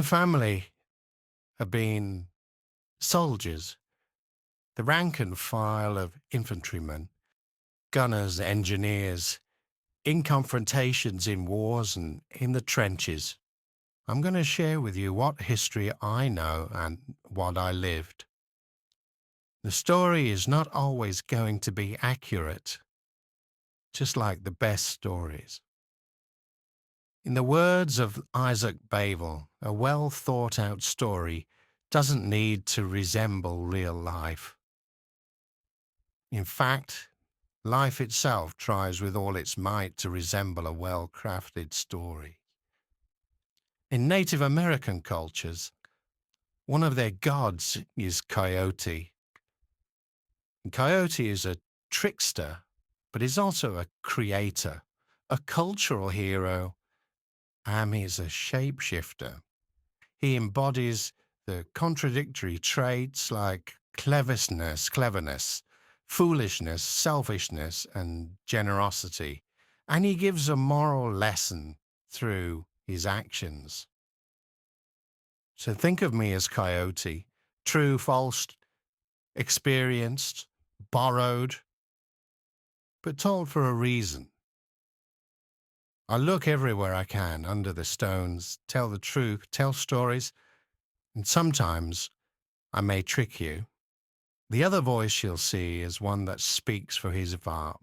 My family have been soldiers, the rank and file of infantrymen, gunners, engineers, in confrontations in wars and in the trenches. I'm going to share with you what history I know and what I lived. The story is not always going to be accurate, just like the best stories. In the words of Isaac Babel, a well thought out story doesn't need to resemble real life. In fact, life itself tries with all its might to resemble a well crafted story. In Native American cultures, one of their gods is Coyote. And Coyote is a trickster, but is also a creator, a cultural hero, and he's a shapeshifter. He embodies the contradictory traits like cleverness, foolishness, selfishness, and generosity. And he gives a moral lesson through his actions. So think of me as Coyote, true, false, experienced, borrowed, but told for a reason. I look everywhere I can, under the stones, tell the truth, tell stories, and sometimes I may trick you. The other voice you'll see is one that speaks for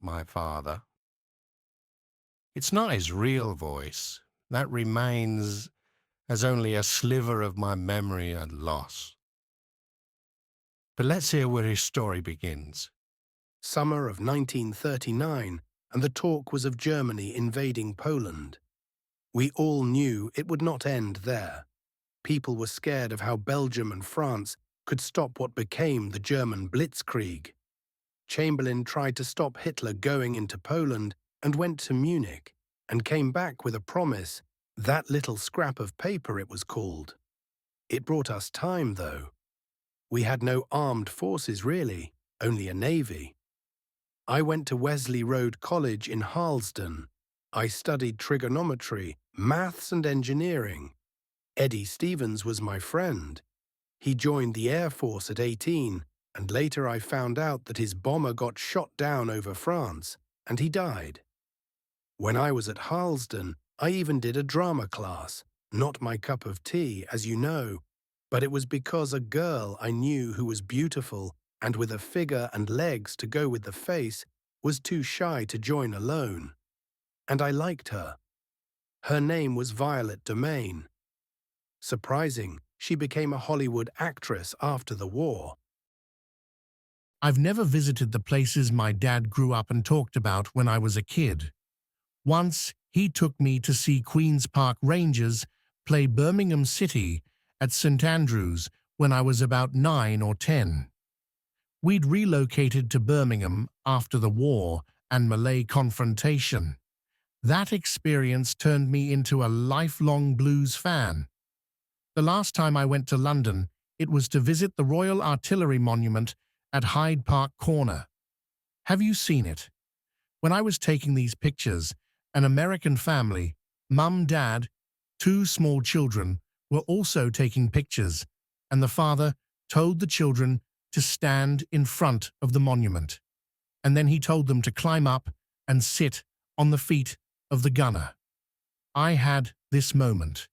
my father. It's not his real voice. That remains as only a sliver of my memory and loss. But let's hear where his story begins. Summer of 1939, and the talk was of Germany invading Poland. We all knew it would not end there. People were scared of how Belgium and France could stop what became the German Blitzkrieg. Chamberlain tried to stop Hitler going into Poland and went to Munich, and came back with a promise, that little scrap of paper it was called. It brought us time, though. We had no armed forces really, only a navy. I went to Wesley Road College in Harlesden. I studied trigonometry, maths and engineering. Eddie Stevens was my friend. He joined the Air Force at 18, and later I found out that his bomber got shot down over France, and he died. When I was at Harlesden, I even did a drama class, not my cup of tea, as you know, but it was because a girl I knew who was beautiful and with a figure and legs to go with the face was too shy to join alone. And I liked her. Her name was Violet Domain. Surprising, she became a Hollywood actress after the war. I've never visited the places my dad grew up and talked about when I was a kid. Once, he took me to see Queen's Park Rangers play Birmingham City at St Andrews when I was about 9 or 10. We'd relocated to Birmingham after the war and Malay confrontation. That experience turned me into a lifelong blues fan. The last time I went to London, it was to visit the Royal Artillery Monument at Hyde Park Corner. Have you seen it? When I was taking these pictures, an American family, mum, dad, 2 small children, were also taking pictures, and the father told the children to stand in front of the monument, and then he told them to climb up and sit on the feet of the gunner. I had this moment,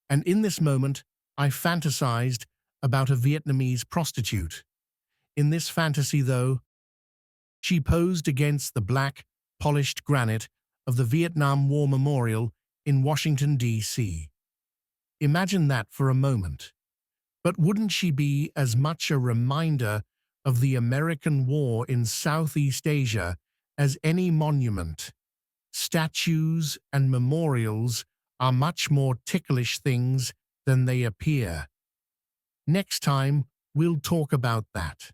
and in this moment I fantasized about a Vietnamese prostitute. In this fantasy, though, she posed against the black, polished granite of the Vietnam War Memorial in Washington, D.C. Imagine that for a moment. But wouldn't she be as much a reminder of the American war in Southeast Asia as any monument? Statues and memorials are much more ticklish things than they appear. Next time, we'll talk about that.